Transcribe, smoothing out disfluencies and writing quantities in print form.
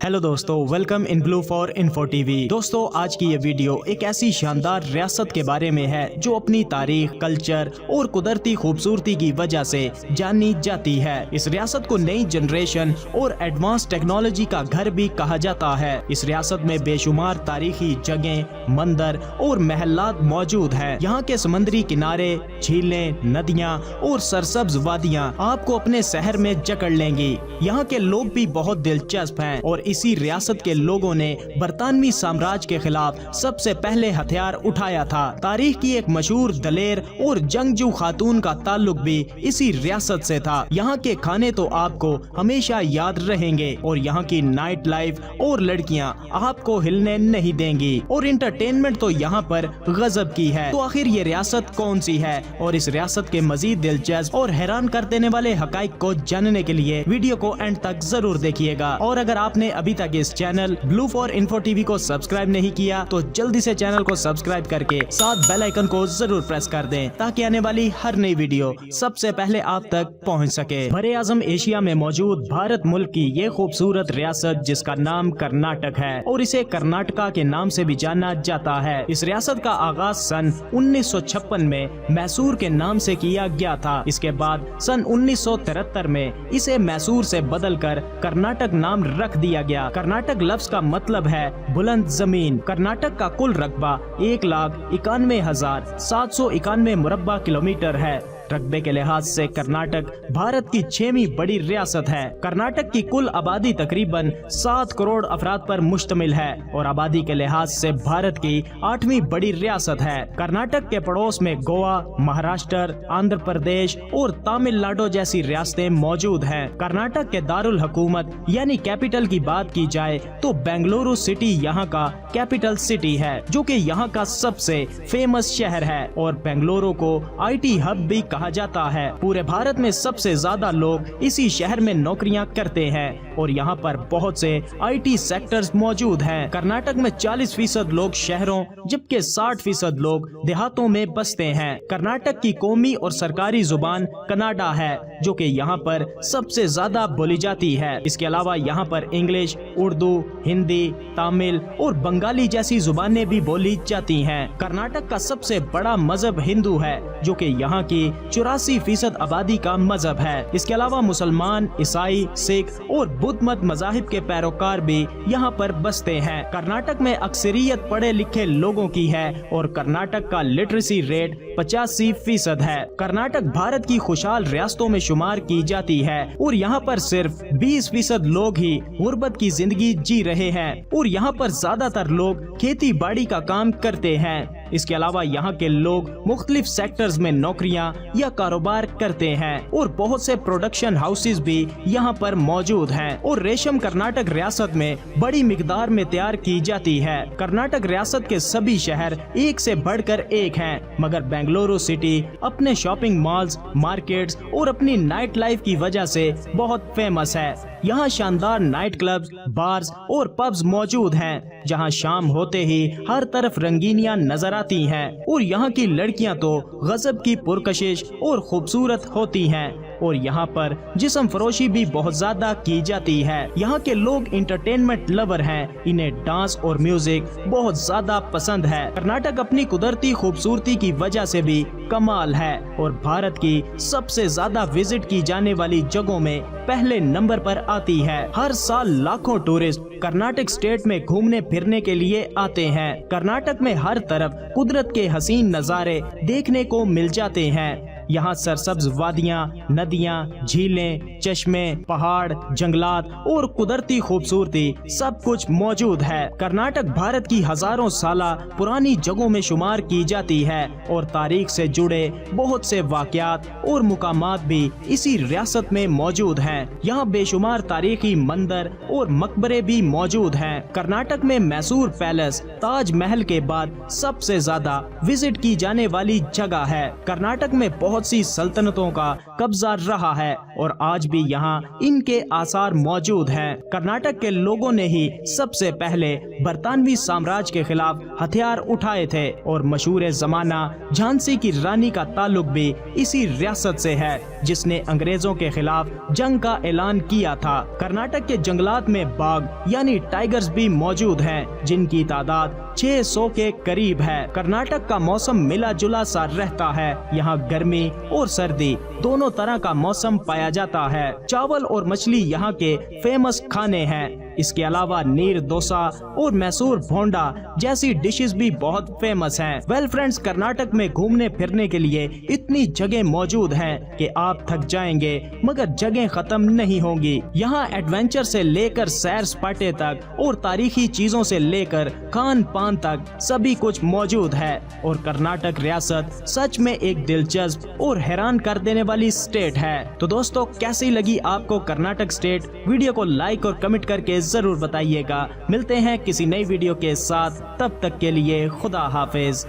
Hello दोस्तों, welcome in blue for info TV. दोस्तों, आज की ये वीडियो एक ऐसी शानदार रियासत के बारे में है जो अपनी तारीख, कल्चर और कुदरती खूबसूरती की वजह से जानी जाती है। इस रियासत को नई जनरेशन और एडवांस टेक्नोलॉजी का घर भी कहा जाता है। इस रियासत में बेशुमार तारीखी जगह, मंदिर और महलात मौजूद हैं। यहाँ के समुद्री किनारे, झीलें, नदियाँ और सरसब्ज वादियाँ आपको अपने शहर में जकड़ लेंगी। यहाँ के लोग भी बहुत दिलचस्प हैं और इसी रियासत के लोगों ने बरतानवी साम्राज्य के खिलाफ सबसे पहले हथियार उठाया था। तारीख की एक मशहूर दलेर और जंगजू खातून का ताल्लुक भी इसी रियासत से था। यहाँ के खाने तो आपको हमेशा याद रहेंगे और यहाँ की नाइट लाइफ और लड़कियाँ आपको हिलने नहीं देंगी और इंटरटेनमेंट तो यहाँ पर गजब की है। तो आखिर ये रियासत कौन सी है और इस रियासत के मजीद दिलचस्प और हैरान कर देने वाले हकाइक को जानने के लिए वीडियो को एंड तक जरूर देखिएगा। और अगर आपने अभी तक इस channel blue for info TV को सब्सक्राइब नहीं किया तो जल्दी से चैनल को सब्सक्राइब करके साथ बेल आइकन को जरूर प्रेस कर दें ताकि आने वाली हर नई वीडियो सबसे पहले आप तक पहुंच सके। बड़े आजम एशिया में मौजूद भारत मुल्क की ये खूबसूरत रियासत जिसका नाम कर्नाटक है और इसे कर्नाटका के नाम से भी जाना जाता है। इस रियासत का आगाज सन 1956 में मैसूर के नाम से किया गया था। इसके बाद सन 1973 में इसे मैसूर से बदलकर कर्नाटक नाम रख दिया गया। कर्नाटक लफ्ज का मतलब है बुलंद जमीन। कर्नाटक का कुल रकबा 1,91,791 मुरब्बा किलोमीटर है। रकबे के लिहाज से कर्नाटक भारत की 6वीं बड़ी रियासत है। कर्नाटक की कुल आबादी तकरीबन 7 करोड़ अफराद पर मुश्तमिल है और आबादी के लिहाज से भारत की 8वीं बड़ी रियासत है। कर्नाटक के पड़ोस में गोवा, महाराष्ट्र, आंध्र प्रदेश और तमिलनाडु जैसी रियासतें मौजूद हैं। कर्नाटक के दारुल हुकूमत यानी कैपिटल की बात की जाए तो बेंगलुरु सिटी यहाँ का कैपिटल सिटी है, जो कि यहाँ का सबसे फेमस शहर है और बेंगलुरु को IT हब भी कहा जाता है। पूरे भारत में सबसे ज्यादा लोग इसी शहर में नौकरियां करते हैं और यहाँ पर बहुत से IT सेक्टर्स मौजूद हैं। कर्नाटक में 40% लोग शहरों जबकि 60% लोग देहातों में बसते हैं। कर्नाटक की कौमी और सरकारी जुबान कन्नड़ा है, जो कि यहाँ पर सबसे ज्यादा बोली जाती है। इसके अलावा यहाँ पर इंग्लिश, उर्दू, हिंदी, तमिल और बंगाली जैसी जुबानें भी बोली जाती हैं। कर्नाटक का सबसे बड़ा मजहब हिंदू है, जो कि यहाँ की 84% आबादी का मजहब है। इसके अलावा मुसलमान, ईसाई, सिख और बुद्ध मत मजाहिब के पैरोकार भी यहाँ पर बसते हैं। कर्नाटक में अक्सरियत पढ़े लिखे लोगों की है और कर्नाटक का लिटरेसी रेट 85% है। कर्नाटक भारत की खुशहाल रियासतों में शुमार की जाती है और यहाँ पर सिर्फ 20% लोग ही गुर्बत की जिंदगी जी रहे हैं और यहाँ पर ज्यादातर लोग खेती बाड़ी का काम करते हैं। इसके अलावा यहाँ के लोग मुख्तलिफ सेक्टर्स में नौकरियाँ या कारोबार करते हैं और बहुत से प्रोडक्शन हाउसेस भी यहाँ पर मौजूद हैं और रेशम कर्नाटक रियासत में बड़ी मिकदार में तैयार की जाती है। कर्नाटक रियासत के सभी शहर एक से बढ़कर एक हैं, मगर बेंगलुरु सिटी अपने शॉपिंग मॉल्स, मार्केट्स और अपनी नाइट लाइफ की वजह से बहुत फेमस है। यहाँ शानदार नाइट क्लब्स, बार्स और पब्स मौजूद हैं, जहाँ शाम होते ही हर तरफ रंगीनियाँ नजर आती हैं और यहाँ की लड़कियाँ तो गजब की पुरकशिश और खूबसूरत होती हैं और यहाँ पर जिस्म फरोशी भी बहुत ज्यादा की जाती है। यहाँ के लोग इंटरटेनमेंट लवर हैं, इन्हें डांस और म्यूजिक बहुत ज्यादा पसंद है। कर्नाटक अपनी कुदरती खूबसूरती की वजह से भी कमाल है और भारत की सबसे ज्यादा विजिट की जाने वाली जगहों में पहले नंबर पर आती है। हर साल लाखों टूरिस्ट कर्नाटक स्टेट में घूमने फिरने के लिए आते हैं। कर्नाटक में हर तरफ कुदरत के हसीन नज़ारे देखने को मिल जाते हैं। यहाँ सरसब्ज वादियाँ, नदियाँ, झीलें, चश्मे, पहाड़, जंगलात और कुदरती खूबसूरती सब कुछ मौजूद है। कर्नाटक भारत की हजारों साला पुरानी जगहों में शुमार की जाती है और तारीख से जुड़े बहुत से वाकयात और मुकामात भी इसी रियासत में मौजूद हैं। यहाँ बेशुमार तारीखी मंदिर और मकबरे भी मौजूद हैं। कर्नाटक में मैसूर पैलेस ताज महल के बाद सबसे ज्यादा विजिट की जाने वाली जगह है। कर्नाटक में बहुत बहुत सी सल्तनतों का कब्जा रहा है और आज भी यहाँ इनके आसार मौजूद हैं। कर्नाटक के लोगों ने ही सबसे पहले बरतानवी साम्राज्य के खिलाफ हथियार उठाए थे और मशहूर जमाना झांसी की रानी का ताल्लुक भी इसी रियासत से है, जिसने अंग्रेजों के खिलाफ जंग का ऐलान किया था। कर्नाटक के जंगलात में बाघ यानी टाइगर्स भी मौजूद हैं, जिनकी तादाद 600 के करीब है। कर्नाटक का मौसम मिला जुला सा रहता है। यहाँ गर्मी और सर्दी दोनों तरह का मौसम पाया जाता है। चावल और मछली यहाँ के फेमस खाने हैं। इसके अलावा नीर डोसा और मैसूर भोंडा जैसी डिशेस भी बहुत फेमस हैं। वेल फ्रेंड्स, कर्नाटक में घूमने फिरने के लिए इतनी जगह मौजूद हैं कि आप थक जाएंगे मगर जगह खत्म नहीं होंगी। यहाँ एडवेंचर से लेकर सैर सपाटे तक और तारीखी चीजों से लेकर खान पान तक सभी कुछ मौजूद है। और कर्नाटक रियासत सच में एक दिलचस्प और हैरान कर देने वाली स्टेट है। तो दोस्तों, कैसी लगी आपको कर्नाटक स्टेट? वीडियो को लाइक और कमेंट करके जरूर बताइएगा। मिलते हैं किसी नई वीडियो के साथ, तब तक के लिए खुदा हाफिज।